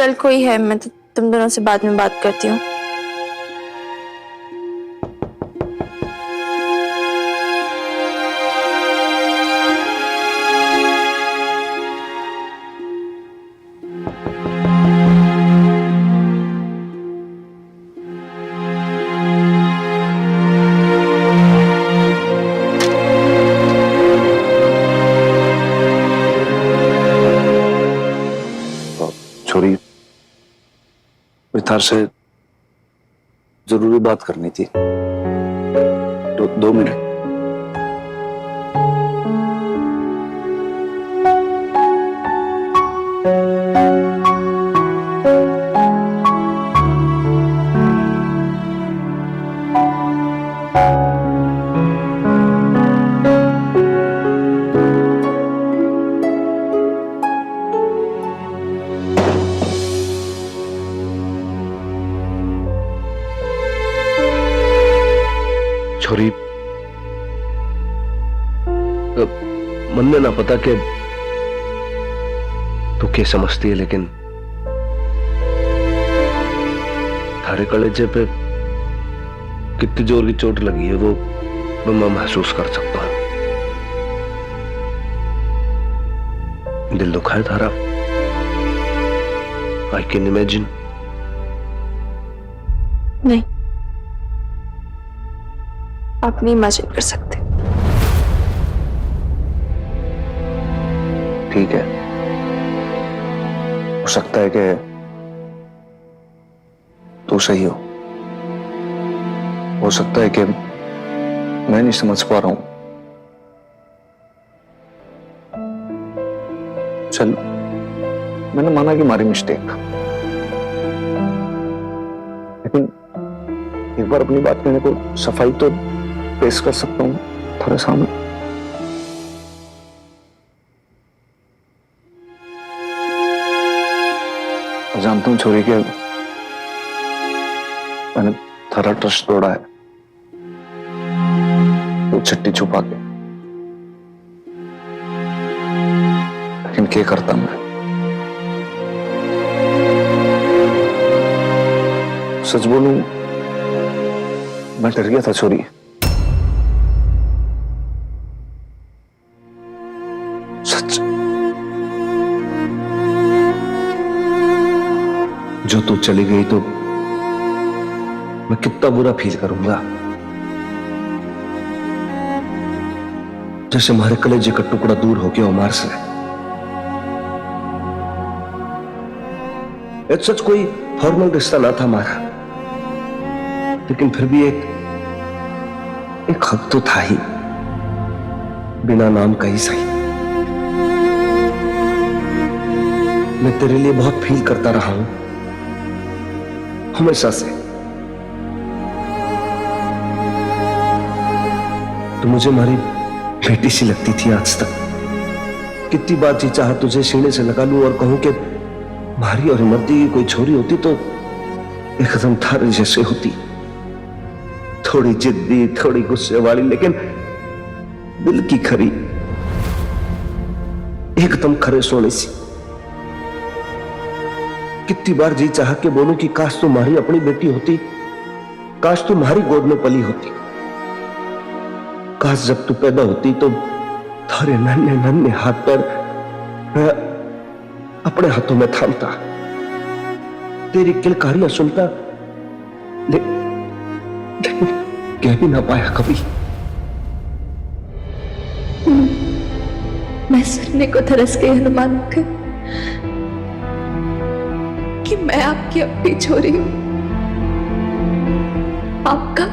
चल कोई है, मैं तो तुम दोनों से बाद में बात करती हूँ। छोरी, थार से जरूरी बात करनी थी। 2 मिनट। छोरी, मन में ना पता कि तू क्या समझती है, लेकिन थारे कलेजे पे कितनी जोर की चोट लगी है वो मैं महसूस कर सकता हूं। दिल दुखा है थारा। I can imagine. नहीं, आप नहीं इमेजिन कर सकते। ठीक है, हो सकता है कि तू सही हो सकता है कि मैं नहीं समझ पा रहा हूं। चल, मैंने माना कि हमारी मिस्टेक, लेकिन एक बार अपनी बात कहने को सफाई तो पेश कर सकता हूं थोड़े सामने। जानता हूं छोरी के मैंने थारा ट्रस्ट तोड़ा है, वो छट्टी छुपा के, लेकिन क्या करता मैं। सच बोलूं, मैं डर गया था छोरी। सच, जो तू चली गई तो मैं कितना बुरा फील करूंगा, जैसे हमारे कलेजे का टुकड़ा दूर हो गया उमर से। एक सच कोई फॉर्मल रिश्ता ना था हमारा, लेकिन फिर भी एक हक तो था ही, बिना नाम का ही सही। मैं तेरे लिए बहुत फील करता रहा हूं हमेशा से। तो मुझे हमारी बेटी सी लगती थी आज तक। कितनी बार जी चाह तुझे सीने से लगा लूं और कहूं कि मारी और इमरती की कोई छोरी होती तो एकदम थारे जैसे होती, थोड़ी जिद्दी, थोड़ी गुस्से वाली, लेकिन दिल की खरी, एकदम खरे सोने सी। कितनी बार जी चाह के बोलूं कि काश तुम्हारी अपनी बेटी होती, काश तुम्हारी गोद में पली होती, काश जब तू पैदा होती तो थारे नन्हे नन्हे हाथ पर मैं अपने हाथों में थामता, तेरी किलकारियां सुनता, लेकिन कह भी ना पाया कभी। मैं सुनने को तरस गई हनुमान के कि मैं आपकी अपनी छोरी हूं। आपका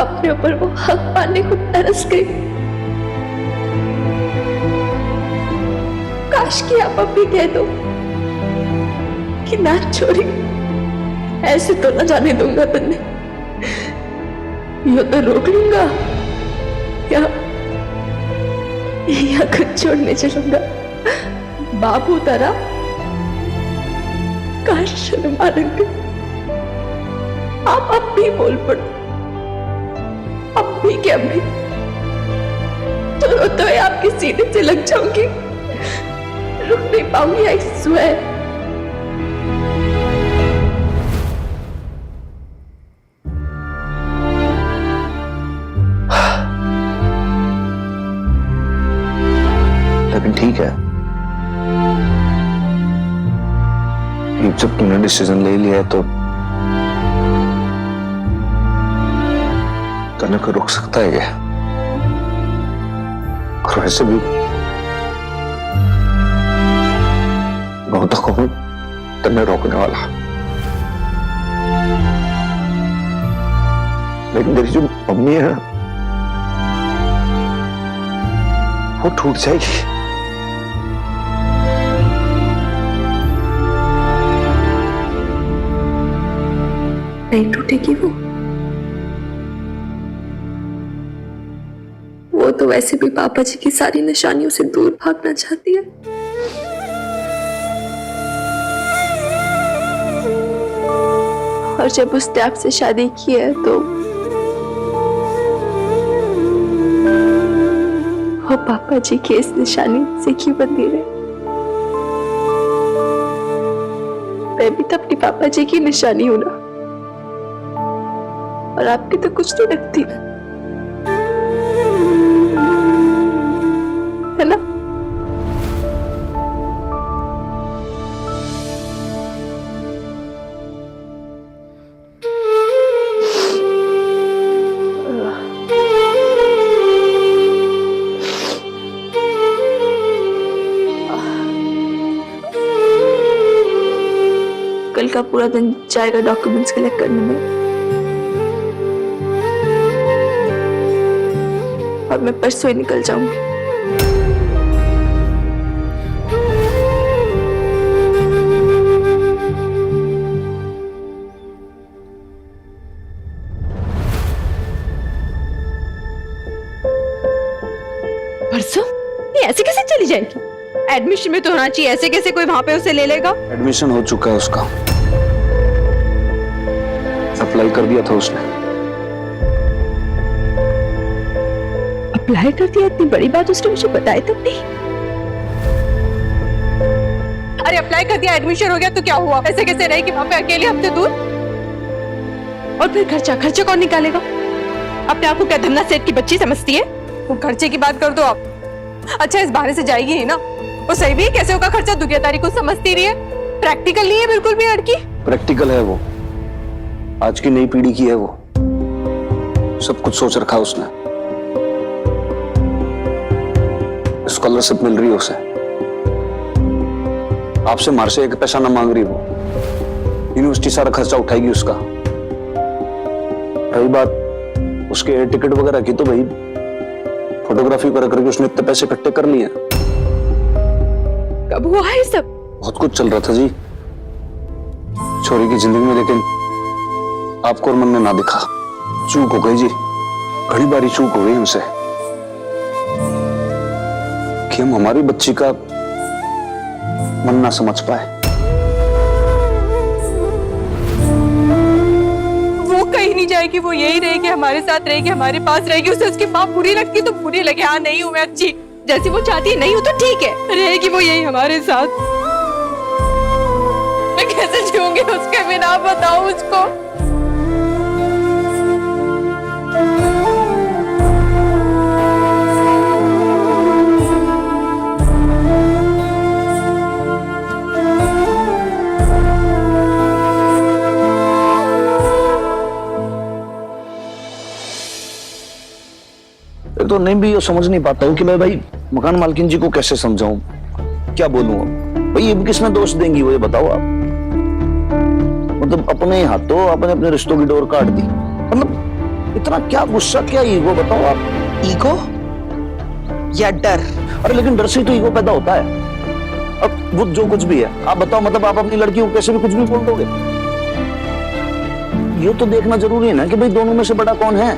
अपने ऊपर वो हक पाने को तरस गई। काश कि आप अब भी कह दो कि ना छोरी, ऐसे तो ना जाने दूंगा तुमने, यो तो रोक लूंगा या खुद छोड़ने चलूंगा। बाबू तारा काश हनुमान अंकल, आप अब भी बोल पड़ो, अब भी क्या भी तो आपके सीने से लग जाऊंगी, रुक नहीं पाऊंगी। I swear. है। जब तुमने डिसीजन ले लिया है तो कनक रुक सकता है क्या? और वैसे भी गाँव तक हूं तब मैं रोकने वाला, लेकिन मेरी जो मम्मी है वो टूट जाएगी। नहीं टूटेगी वो तो वैसे भी पापा जी की सारी निशानियों से दूर भागना चाहती है। और जब उसने आपसे शादी की है तो वो पापा जी की इस निशानी से क्यों बंधी रहे? मैं भी तो अपनी पापा जी की निशानी हूं ना, और आपकी तो कुछ नहीं लगती है ना? कल का पूरा दिन जाएगा डॉक्यूमेंट्स कलेक्ट करने में, और मैं परसों ही निकल जाऊंगी। परसों? ये ऐसे कैसे चली जाएगी? एडमिशन में तो होना चाहिए, ऐसे कैसे कोई वहां पे उसे ले लेगा? एडमिशन हो चुका है उसका, अप्लाई कर दिया था उसने। अप्लाई कर दिया? इतनी बड़ी बात उसने मुझे बताई तक नहीं। अरे अप्लाई कर दिया, एडमिशन हो गया तो क्या हुआ? ऐसे कैसे रहेगी वहां पे अकेले हफ्ते दूर? और फिर खर्चा कौन निकालेगा? अपने आप को क्या धन्ना सेठ की बच्ची समझती है? वो खर्चे की बात कर दो आप। अच्छा इस बहाने से जाएगी ही ना। वो सही भी कैसे होगा खर्चा? दुनियादारी को समझती रही है, प्रैक्टिकल नहीं है बिल्कुल भी लड़की। प्रैक्टिकल है वो, आज की नई पीढ़ी की है वो, सब कुछ सोच रखा है उसने। स्कॉलरशिप मिल रही है उसे, आपसे मार से एक पैसा ना मांग रही वो, यूनिवर्सिटी सारा खर्चा उठाएगी उसका। रही बात उसके एयर टिकट वगैरह की, तो भाई फोटोग्राफी करके उसने इतने पैसे इकट्ठे कर लिए। कब हुआ है सब? बहुत कुछ चल रहा था जी छोरी की जिंदगी में, लेकिन आपको और मन ने ना दिखा। चूक हो गई जी, बड़ी बारी चूक हो गई हमसे कि हम हमारी बच्ची का मन ना समझ पाए। वो कहीं नहीं जाएगी, वो यही रहेगी, हमारे साथ रहेगी, हमारे पास रहेगी। उसे उसकी माँ बुरी लगती तो बुरी लगे, हाँ नहीं हूं मैं अच्छी, जैसी वो चाहती है नहीं हूं तो ठीक है, रहेगी वो यही हमारे साथ। मैं कैसे जीऊंगी उसके बिना, बताओ उसको। तो नहीं भी ये समझ नहीं पाता हूँ कि मैं भाई मकान मालकिन जी को कैसे समझाऊं, क्या बोलूं अब? भाई ये भी किसमें दोष देंगी वो, ये बताओ आप। मतलब अपने हाथों अपने अपने रिश्तों की डोर काट दी, मतलब इतना क्या गुस्सा, क्या ईगो, बताओ आप। ईगो या डर? अरे लेकिन डर से तो ईगो पैदा होता है। अब वो जो कुछ भी है आप बताओ, मतलब आप अपनी लड़की को कैसे भी कुछ भी बोल दोगे? ये तो देखना जरूरी है ना कि भाई दोनों में से बड़ा कौन है,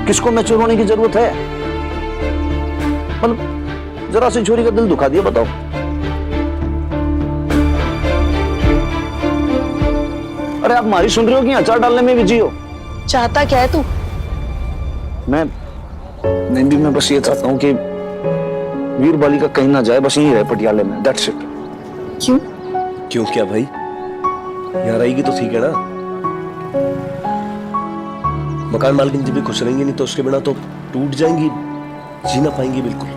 किसको मैच्योर होने की जरूरत है। मतलब जरा सी छोरी का दिल दुखा दिया, बताओ। अरे आप हमारी सुन रहे हो कि अचार डालने में बिजी हो? चाहता क्या है तू? मैं बस ये चाहता हूं कि वीर बाली का कहीं ना जाए, बस यहीं रहे पटियाले में, दैट्स इट। क्यों? क्यों क्या भाई, यहाँ रहेगी तो ठीक है ना। मकान मालकिन जी भी खुश रहेंगे, नहीं तो उसके बिना तो टूट जाएंगी, जी ना पाएंगी बिल्कुल।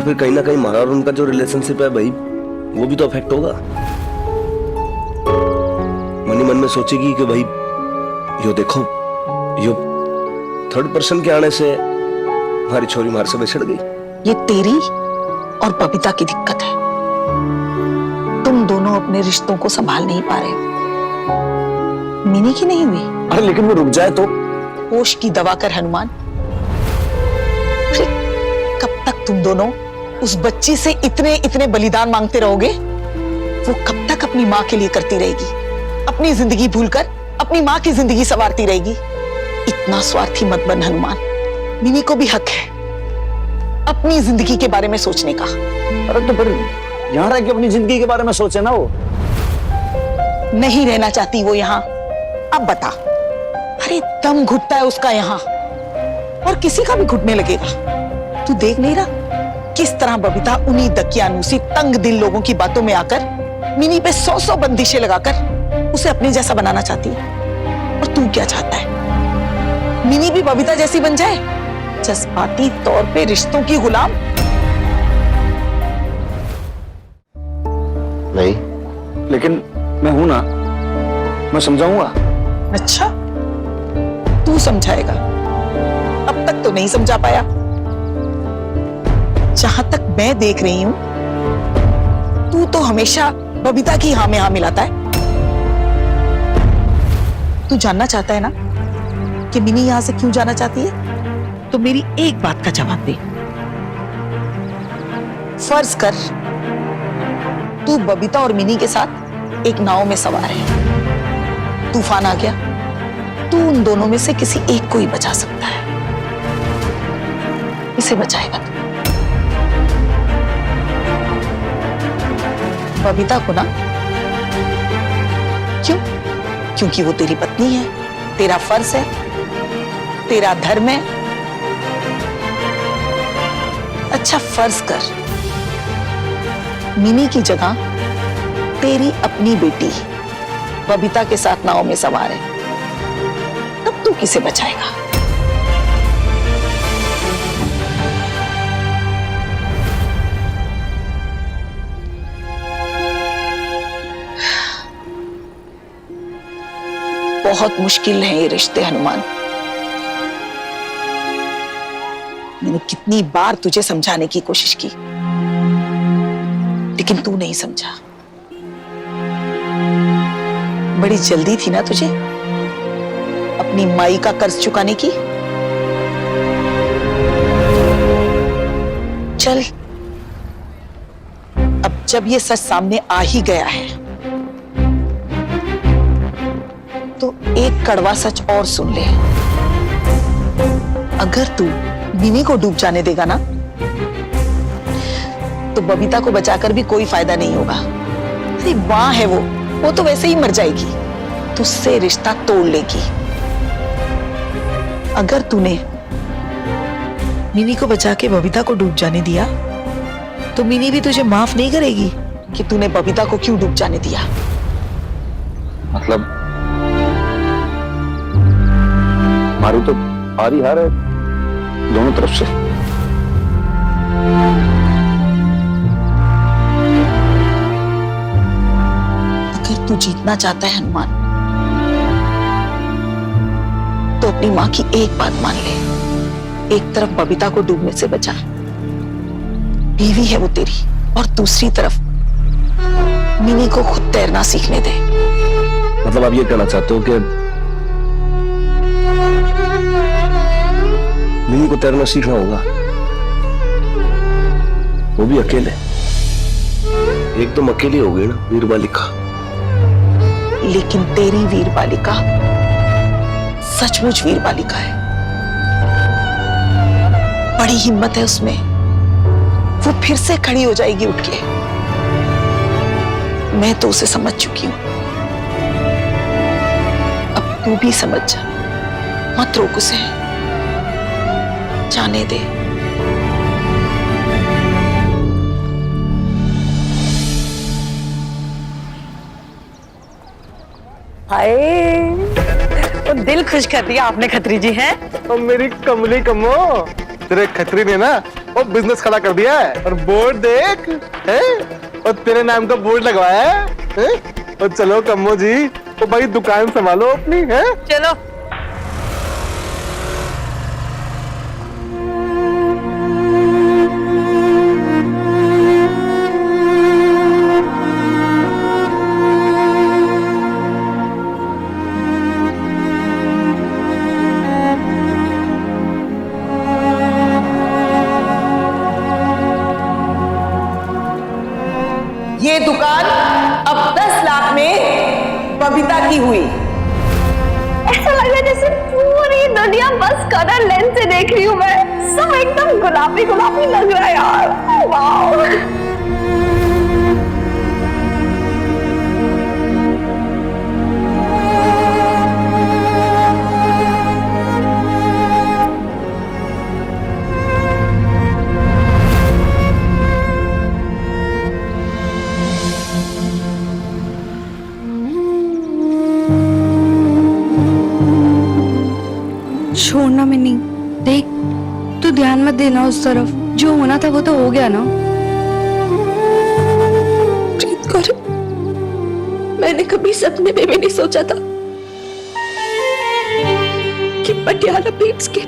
फिर कहीं ना कहीं हमारा और उनका जो रिलेशनशिप है भाई, वो भी तो अफेक्ट होगा। मन ही मन में सोचेगी कि भाई यो देखो, यो थर्ड पर्सन के आने से हमारी छोरी मार से बिछड़ गई। ये तेरी और बबीता की दिक्कत है। तुम दोनों अपने रिश्तों को संभाल नहीं पा रहे हो। मिनी की नहीं हुई? अरे लेकिन वो रुक जाए तो। होश की दवा कर हनुमान। अरे कब तक तुम दोनों उस बच्ची से इतने इतने बलिदान मांगते रहोगे? वो कब तक अपनी माँ के लिए करती रहेगी? अपनी जिंदगी भूलकर अपनी माँ की जिंदगी संवारती रहेगी। इतना स्वार्थी मत बन हनुमान। मिनी को भी हक है अपनी जिंदगी के बारे में सोचने का। अरे तो फिर यहाँ रह के अपनी जिंदगी के बारे में सोचे ना। वो नहीं रहना चाहती वो यहाँ। अब बता, अरे दम घुटता है उसका यहाँ, और किसी का भी घुटने लगेगा। तू देख नहीं रहा किस तरह बबीता उन्हीं दकियानूसी तंग दिल लोगों की बातों में आकर मिनी पे 100 बंदिशें लगाकर उसे अपने जैसा बनाना चाहती है। और तू क्या चाहता है? मिनी भी बबीता जैसी बन जाए, जज्बाती तौर पे रिश्तों की गुलाम? नहीं, लेकिन मैं हूं ना, मैं समझाऊंगा। अच्छा, तू समझाएगा? अब तक तो नहीं समझा पाया। जहां तक मैं देख रही हूं, तू तो हमेशा बबीता की हाँ में हाँ मिलाता है। तू जानना चाहता है ना कि मिनी यहां से क्यों जाना चाहती है? तो मेरी एक बात का जवाब दे। फर्ज कर तू बबीता और मिनी के साथ एक नाव में सवार है, तूफान आ गया, तू उन दोनों में से किसी एक को ही बचा सकता है। इसे बचाएगा तू? बबीता को ना? क्यों? क्योंकि वो तेरी पत्नी है, तेरा फर्ज है, तेरा धर्म है। अच्छा फर्ज कर मिनी की जगह तेरी अपनी बेटी बबीता के साथ नाव में सवार है, तब तू किसे बचाएगा? बहुत मुश्किल है ये रिश्ते हनुमान। मैंने कितनी बार तुझे समझाने की कोशिश की, लेकिन तू नहीं समझा। बड़ी जल्दी थी ना तुझे अपनी माई का कर्ज चुकाने की। चल, अब जब ये सच सामने आ ही गया है, तो एक कड़वा सच और सुन ले। अगर तू मिनी को डूब जाने देगा ना, तो बबीता को बचाकर भी कोई फायदा नहीं होगा। अरे मां है वो तो वैसे ही मर जाएगी, तुझसे रिश्ता तोड़ लेगी। अगर तूने मिनी को बचा के बबीता को डूब जाने दिया, तो मिनी भी तुझे माफ नहीं करेगी कि तूने बबीता को क्यों डूब जाने दिया। मतलब मारू तो हार ही हार है दोनों तरफ से। अगर तू जीतना चाहता है हनुमान, तो अपनी मां की एक बात मान ले। एक तरफ बबीता को डूबने से बचा, बीवी है वो तेरी, और दूसरी तरफ मिनी को खुद तैरना सीखने दे। मतलब आप ये कहना चाहते हो कि मिनी को तैरना सीखना होगा, वो भी अकेले? एकदम अकेली हो गई ना वीर बालिका। लेकिन तेरी वीर बालिका सचमुच वीर बालिका है। बड़ी हिम्मत है उसमें, वो फिर से खड़ी हो जाएगी उठ के। मैं तो उसे समझ चुकी हूं, अब तू भी समझ जा। मत रोक उसे, जाने दे। हाय, तो दिल खुश कर दिया आपने खत्री जी। हैं और मेरी कमली कमो, तेरे खतरी ने ना वो बिजनेस खड़ा कर दिया है और बोर्ड देख है और तेरे नाम का बोर्ड लगवाया है? और चलो कम्मो जी तो भाई दुकान संभालो अपनी है। चलो ये दुकान अब 10 लाख में बबीता की हुई। ऐसा लग रहा है जैसे पूरी दुनिया बस कलर लेंस से देख रही हूँ मैं। सब एकदम गुलाबी गुलाबी लग रहा है यार। वाह। छोड़ना मैं नहीं। देख तू ध्यान मत देना उस तरफ, जो होना था वो तो हो गया ना। प्रीत कौर, मैंने कभी सपने में भी नहीं सोचा था कि पटियाला बीट्स के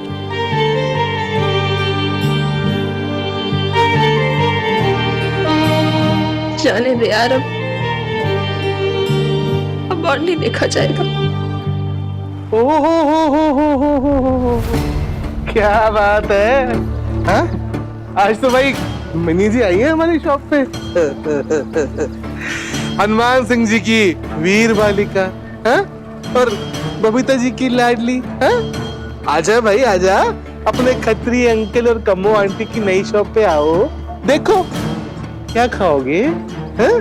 जाने दे यार, अब और नहीं देखा जाएगा। ओ क्या बात है हाँ? आज तो भाई मिनी जी आई है हमारी शॉप पे। हनुमान सिंह जी की वीर बालिका हाँ? और बबीता जी की लाडली हाँ? आजा भाई आजा, अपने खत्री अंकल और कम्मो आंटी की नई शॉप पे आओ। देखो क्या खाओगे हाँ?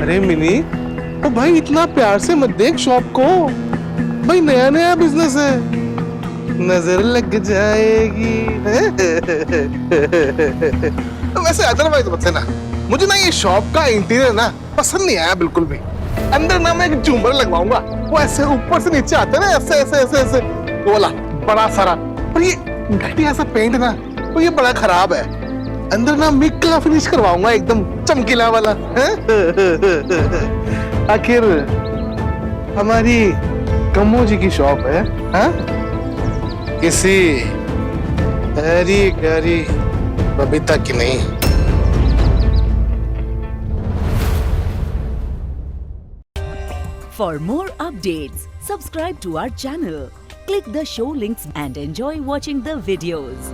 अरे मिनी तो भाई इतना प्यार से मत देख शॉप को, भाई नया नया बिजनेस है, नजर लग जाएगी। वैसे अदरवाइज मत लेना, मुझे ना ये शॉप का इंटीरियर ना पसंद नहीं आया बिल्कुल भी। अंदर ना मैं एक झूमर लगवाऊंगा, वो ऐसे ऊपर से नीचे आता है ना, ऐसे ऐसे ऐसे ऐसे वो वाला बड़ा सारा, पर ये घटिया सा पेंट ना वो ये बड़ा खराब है। अंदर ना मिक्ला फिनिश करवाऊंगा एकदम चमकीला वाला। आखिर हमारी कम्मो जी की शॉप है हाँ? किसी हरी गरी बबीता की नहीं। For more updates, subscribe to our channel, click the show links and enjoy watching the videos.